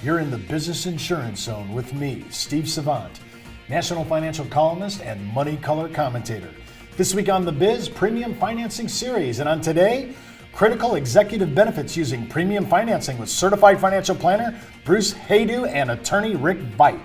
You're in the Business Insurance Zone with me, Steve Savant, national financial columnist and money color commentator. This week on The Biz, Premium Financing Series, and on today, critical executive benefits using premium financing with certified financial planner Bruce Haydu and attorney Rick Veit.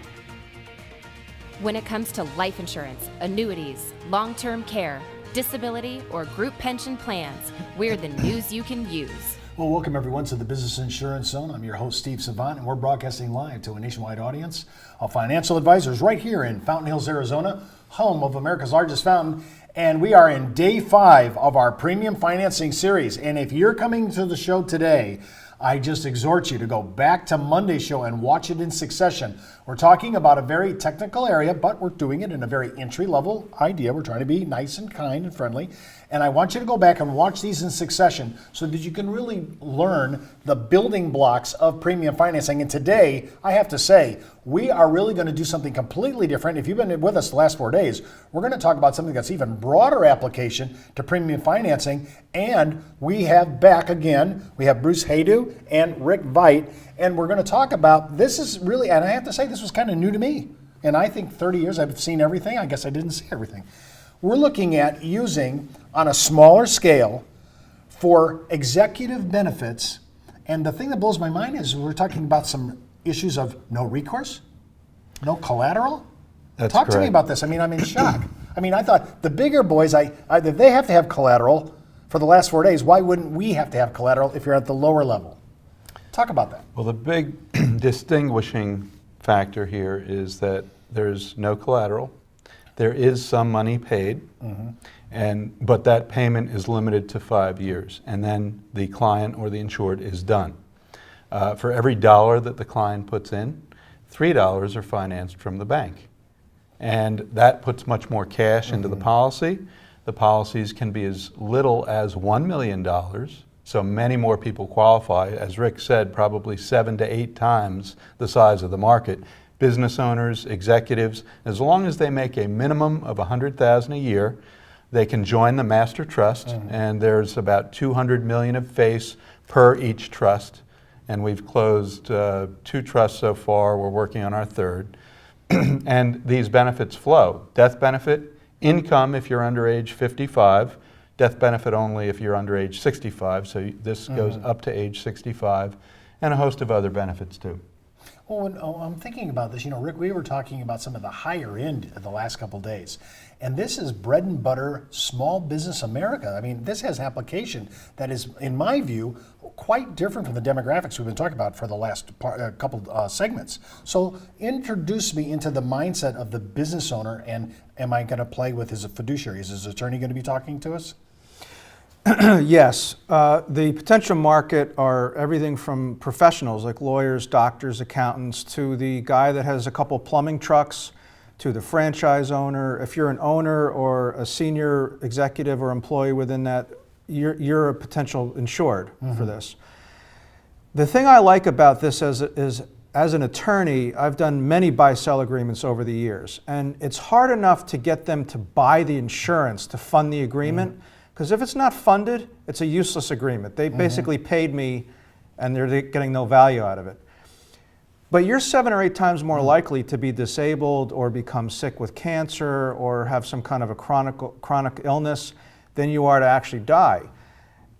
When it comes to life insurance, annuities, long-term care, disability, or group pension plans, we're the news you can use. Well, welcome everyone to the Business Insurance Zone. I'm your host, Steve Savant, and we're broadcasting live to a nationwide audience of financial advisors right here in Fountain Hills, Arizona, home of America's largest fountain. And we are in day 5 of our Premium Financing Series. And if you're coming to the show today, I just exhort you to go back to Monday's show and watch it in succession. We're talking about a very technical area, but we're doing it in a very entry-level idea. We're trying to be nice and kind and friendly. And I want you to go back and watch these in succession so that you can really learn the building blocks of premium financing. And today, I have to say, we are really going to do something completely different. If you've been with us the last 4 days, we're going to talk about something that's even broader application to premium financing. And we have back again, we have Bruce Haydu and Rick Veit. And we're going to talk about, this is really, and I have to say, this was kind of new to me. And I think 30 years I've seen everything. I guess I didn't see everything. We're looking at using, on a smaller scale, for executive benefits. And the thing that blows my mind is we're talking about some issues of no recourse, no collateral. Talk to me about this. I mean, I'm in shock. I mean, I thought the bigger boys, if they have to have collateral for the last 4 days, why wouldn't we have to have collateral if you're at the lower level? Talk about that. Well, the big distinguishing factor here is that there's no collateral. There is some money paid, but that payment is limited to 5 years, and then the client or the insured is done. For every dollar that the client puts in, $3 are financed from the bank. And that puts much more cash into the policy. The policies can be as little as $1 million, so many more people qualify. As Rick said, probably 7 to 8 times the size of the market. Business owners, executives, as long as they make a minimum of $100,000 a year, they can join the master trust, and there's about $200 million of face per each trust. And we've closed 2 trusts so far. We're working on our 3rd. And these benefits flow. Death benefit, income if you're under age 55, death benefit only if you're under age 65. So this goes up to age 65, and a host of other benefits too. Oh, I'm thinking about this. You know, Rick, we were talking about some of the higher end the last couple of days. And this is bread and butter small business America. I mean, this has application that is, in my view, quite different from the demographics we've been talking about for the last couple segments. So introduce me into the mindset of the business owner, and am I going to play with his fiduciary? Is his attorney going to be talking to us? Yes. The potential market are everything from professionals like lawyers, doctors, accountants, to the guy that has a couple plumbing trucks, to the franchise owner. If you're an owner or a senior executive or employee within that, you're a potential insured for this. The thing I like about this is as an attorney, I've done many buy-sell agreements over the years, and it's hard enough to get them to buy the insurance to fund the agreement. Because if it's not funded, it's a useless agreement. They basically paid me and they're getting no value out of it. But you're 7 or 8 times more likely to be disabled or become sick with cancer or have some kind of a chronic illness than you are to actually die.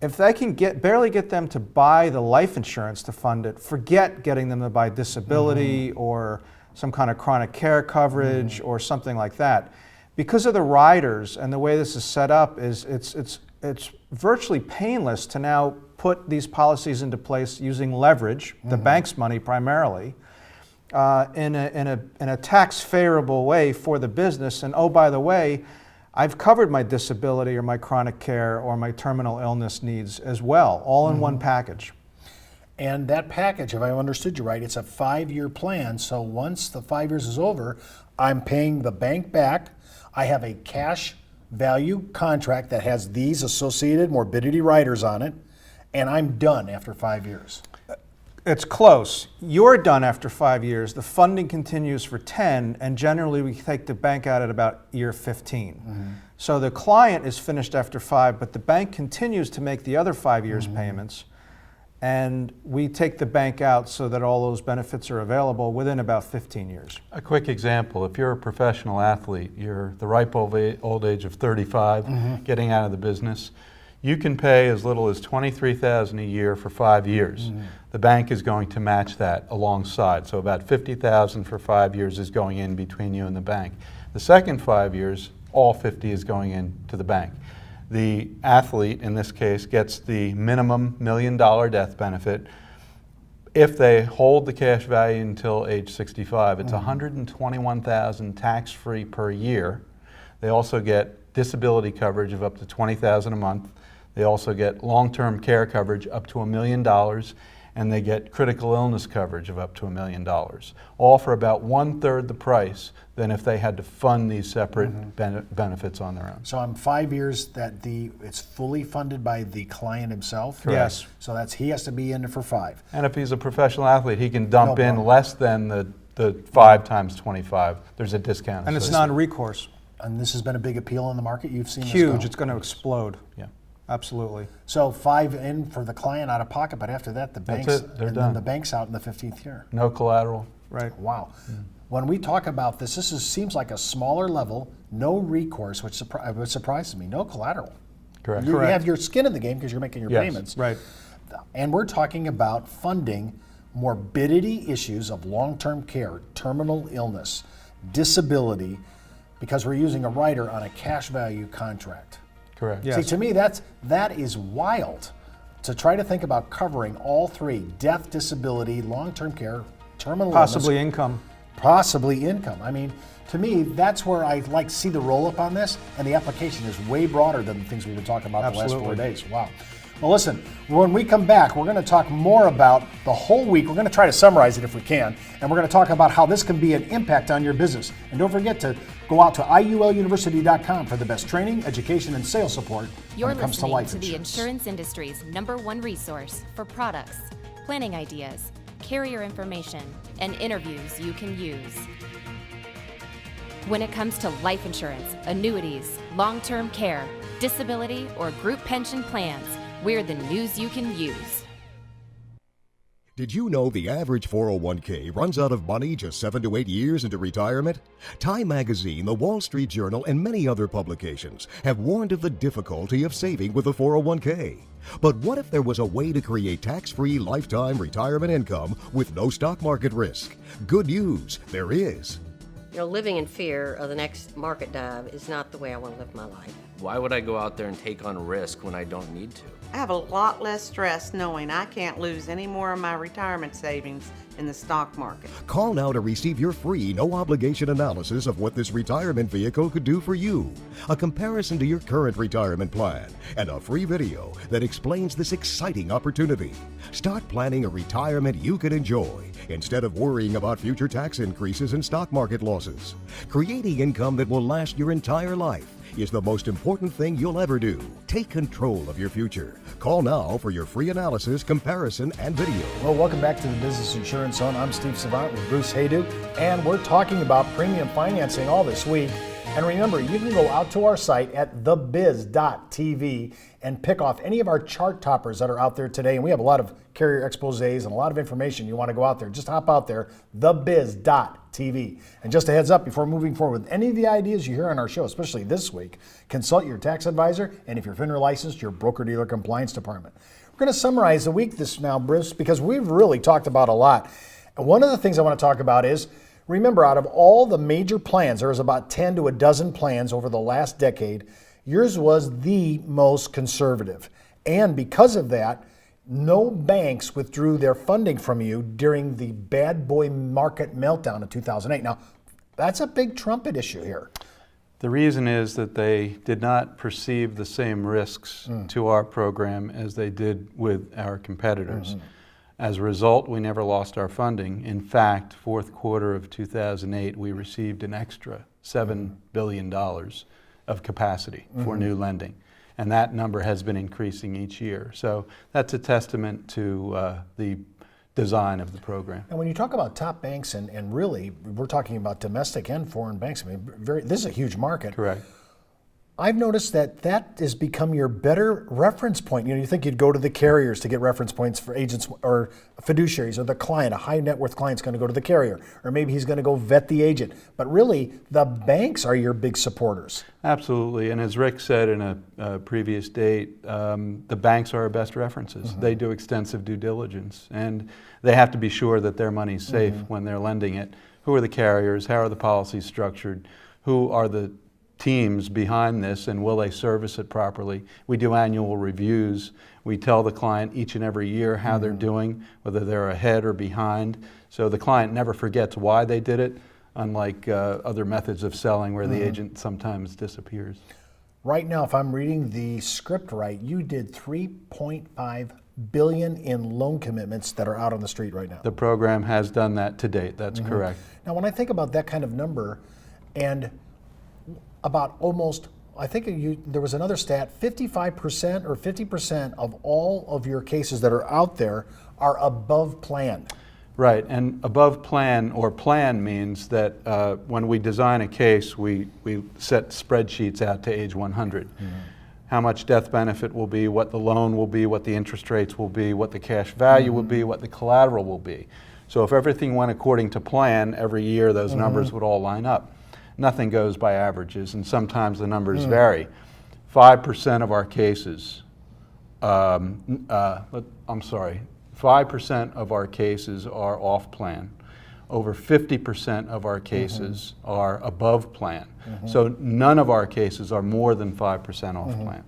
If they can barely get them to buy the life insurance to fund it, forget getting them to buy disability or some kind of chronic care coverage or something like that. Because of the riders and the way this is set up, it's virtually painless to now put these policies into place using leverage, the bank's money primarily, in a tax favorable way for the business. And oh, by the way, I've covered my disability or my chronic care or my terminal illness needs as well, all in one package. And that package, if I understood you right, it's a 5-year plan. So once the 5 years is over, I'm paying the bank back. I have a cash value contract that has these associated morbidity riders on it, and I'm done after 5 years. It's close. You're done after 5 years. The funding continues for 10, and generally we take the bank out at about year 15. So the client is finished after 5, but the bank continues to make the other 5 years payments. and we take the bank out so that all those benefits are available within about 15 years. A quick example, if you're a professional athlete, you're the ripe old age of 35, getting out of the business, you can pay as little as $23,000 a year for 5 years. The bank is going to match that alongside. So about $50,000 for 5 years is going in between you and the bank. The second 5 years, all 50 is going into the bank. The athlete, in this case, gets the minimum $1 million death benefit. If they hold the cash value until age 65, it's $121,000 tax-free per year. They also get disability coverage of up to $20,000 a month. They also get long-term care coverage up to $1 million, and they get critical illness coverage of up to $1 million, all for about 1/3 the price than if they had to fund these separate benefits on their own. So in 5 years, it's fully funded by the client himself? Correct. Yes. So he has to be in it for 5. And if he's a professional athlete, he can dump No in problem. less than the 5 times 25. There's a discount. And it's associated. non-recourse. And this has been a big appeal in the market? You've seen this Huge. go? It's going to explode. Yeah. Absolutely. So 5 in for the client out of pocket, but after that, the That's bank's it. They're and done. then the bank's out in the 15th year. No collateral. Right. Wow. When we talk about this seems like a smaller level, no recourse, which surprises me. No collateral. Correct. You have your skin in the game because you're making your Yes. payments. Right. And we're talking about funding morbidity issues of long-term care, terminal illness, disability, because we're using a rider on a cash value contract. Correct. Yeah. See, to me, that is wild to try to think about covering all three: death, disability, long-term care, terminal Possibly illness, income. possibly income. I mean, to me, that's where I like see the roll-up on this, and the application is way broader than the things we've been talking about the last 4 Absolutely. days. Wow. Well, listen, when we come back, we're going to talk more about the whole week. We're going to try to summarize it if we can, and we're going to talk about how this can be an impact on your business. And don't forget to go out to iuluniversity.com for the best training, education, and sales support You're when it comes to listening life to the insurance. insurance industry's #1 resource for products, planning ideas, carrier information, and interviews you can use. When it comes to life insurance, annuities, long-term care, disability, or group pension plans, we're the news you can use. Did you know the average 401k runs out of money just 7 to 8 years into retirement? Time Magazine, the Wall Street Journal, and many other publications have warned of the difficulty of saving with a 401k. But what if there was a way to create tax-free lifetime retirement income with no stock market risk? Good news, there is. Living in fear of the next market dive is not the way I want to live my life. Why would I go out there and take on risk when I don't need to? I have a lot less stress knowing I can't lose any more of my retirement savings in the stock market. Call now to receive your free, no-obligation analysis of what this retirement vehicle could do for you, a comparison to your current retirement plan, and a free video that explains this exciting opportunity. Start planning a retirement you can enjoy instead of worrying about future tax increases and stock market losses. Creating income that will last your entire life is the most important thing you'll ever do. Take control of your future. Call now for your free analysis, comparison, and video. Well, welcome back to the Business Insurance Zone. I'm Steve Savant with Bruce Haydu, and we're talking about premium financing all this week. And remember, you can go out to our site at thebiz.tv and pick off any of our chart toppers that are out there today. And we have a lot of carrier exposés and a lot of information. You want to go out there, just hop out there, thebiz.tv. And just a heads up, before moving forward with any of the ideas you hear on our show, especially this week, consult your tax advisor, and if you're FINRA licensed, your broker-dealer compliance department. We're going to summarize the week this now, Bruce, because we've really talked about a lot. And one of the things I want to talk about is, remember, out of all the major plans, there was about 10 to a dozen plans over the last decade. Yours was the most conservative. And because of that, no banks withdrew their funding from you during the bad boy market meltdown of 2008. Now, that's a big trumpet issue here. The reason is that they did not perceive the same risks to our program as they did with our competitors. As a result, we never lost our funding. In fact, fourth quarter of 2008, we received an extra $7 billion of capacity for new lending. And that number has been increasing each year. So that's a testament to the design of the program. And when you talk about top banks, and really, we're talking about domestic and foreign banks. I mean, this is a huge market. Correct. I've noticed that has become your better reference point. You think you'd go to the carriers to get reference points for agents or fiduciaries, or the client, a high net worth client's going to go to the carrier, or maybe he's going to go vet the agent. But really, the banks are your big supporters. Absolutely, and as Rick said in a previous date, the banks are our best references. They do extensive due diligence, and they have to be sure that their money's safe when they're lending it. Who are the carriers? How are the policies structured? Who are the teams behind this, and will they service it properly? We do annual reviews. We tell the client each and every year how they're doing, whether they're ahead or behind, so the client never forgets why they did it, unlike other methods of selling where the agent sometimes disappears. Right now, if I'm reading the script right, you did $3.5 billion in loan commitments that are out on the street right now. The program has done that to date, that's correct. Now, when I think about that kind of number, and about almost, I think there was another stat, 55% or 50% of all of your cases that are out there are above plan. Right, and above plan, or plan, means that when we design a case, we set spreadsheets out to age 100. How much death benefit will be, what the loan will be, what the interest rates will be, what the cash value will be, what the collateral will be. So if everything went according to plan, every year those numbers would all line up. Nothing goes by averages, and sometimes the numbers vary. 5% of our cases, 5% of our cases are off plan. Over 50% of our cases are above plan. So none of our cases are more than 5% off plan.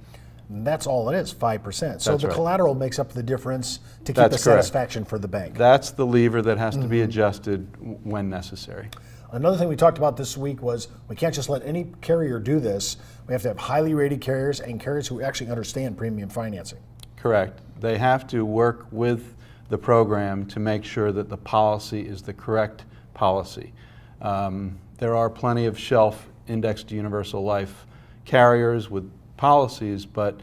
That's all it is, 5%. So That's the right. collateral makes up the difference to keep That's the correct. satisfaction for the bank. That's the lever that has to be adjusted when necessary. Another thing we talked about this week was we can't just let any carrier do this. We have to have highly rated carriers and carriers who actually understand premium financing. Correct. They have to work with the program to make sure that the policy is the correct policy. There are plenty of shelf indexed universal life carriers with policies, but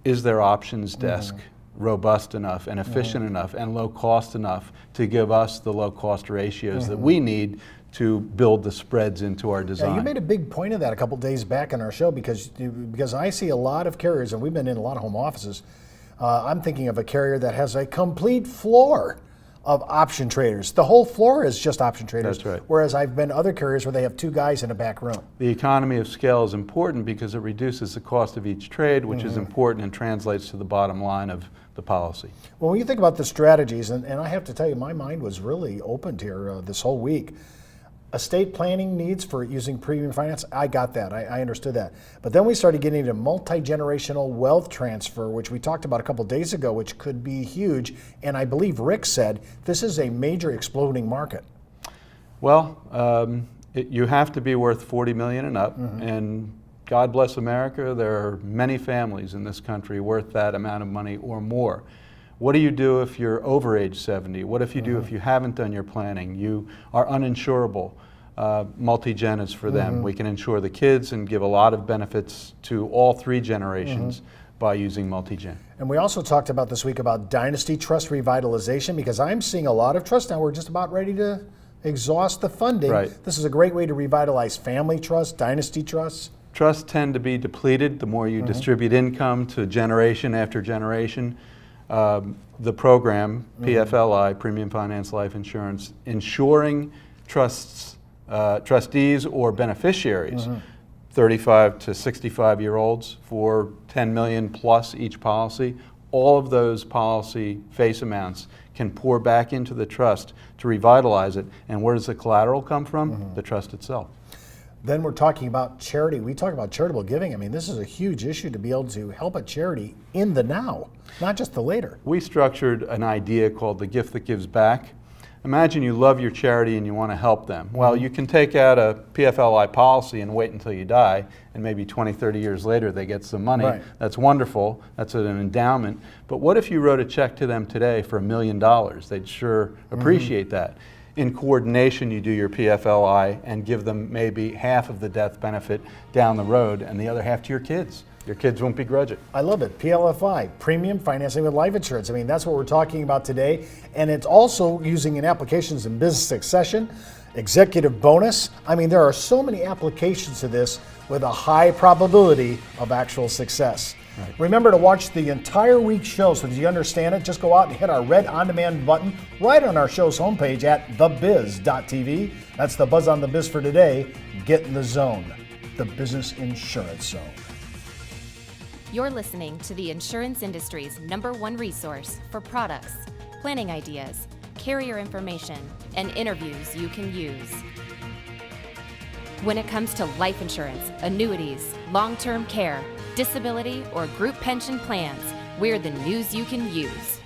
is their options desk robust enough and efficient enough and low cost enough to give us the low cost ratios that we need to build the spreads into our design? Yeah, you made a big point of that a couple days back in our show because I see a lot of carriers, and we've been in a lot of home offices. I'm thinking of a carrier that has a complete floor of option traders. The whole floor is just option traders. That's right. Whereas I've been to other carriers where they have two guys in a back room. The economy of scale is important because it reduces the cost of each trade, which is important and translates to the bottom line of the policy. Well, when you think about the strategies, and I have to tell you, my mind was really opened here this whole week. Estate planning needs for using premium finance, I got that, I understood that. But then we started getting into multi-generational wealth transfer, which we talked about a couple days ago, which could be huge. And I believe Rick said this is a major exploding market. Well, you have to be worth $40 million and up, and God bless America, there are many families in this country worth that amount of money or more. What do you do if you're over age 70? What if you do if you haven't done your planning? You are uninsurable. Multi-gen is for them. We can insure the kids and give a lot of benefits to all three generations by using multi-gen. And we also talked about this week about dynasty trust revitalization, because I'm seeing a lot of trusts now. We're just about ready to exhaust the funding. Right. This is a great way to revitalize family trusts, dynasty trusts. Trusts tend to be depleted the more you distribute income to generation after generation. The program, PFLI, Premium Finance Life Insurance, insuring trustees or beneficiaries, 35 to 65-year-olds for $10 million plus each policy, all of those policy face amounts can pour back into the trust to revitalize it. And where does the collateral come from? The trust itself. Then we're talking about charity. We talk about charitable giving. I mean, this is a huge issue to be able to help a charity in the now, not just the later. We structured an idea called the gift that gives back. Imagine you love your charity and you want to help them. Well, you can take out a PFLI policy and wait until you die, and maybe 20, 30 years later they get some money. Right. That's wonderful. That's an endowment. But what if you wrote a check to them today for $1 million? They'd sure appreciate that. In coordination, you do your PFLI and give them maybe half of the death benefit down the road and the other half to your kids. Your kids won't begrudge it. I love it. PLFI, Premium Financing with Life Insurance. I mean, that's what we're talking about today. And it's also using in applications in business succession. executive bonus. I mean, there are so many applications to this with a high probability of actual success. Remember to watch the entire week's show so that you understand it. Just go out and hit our red on-demand button right on our show's homepage at thebiz.tv. That's the buzz on the biz for today. Get in the zone, the business insurance zone. You're listening to the insurance industry's #1 resource for products, planning ideas, carrier information, and interviews you can use. When it comes to life insurance, annuities, long-term care, disability, or group pension plans, we're the news you can use.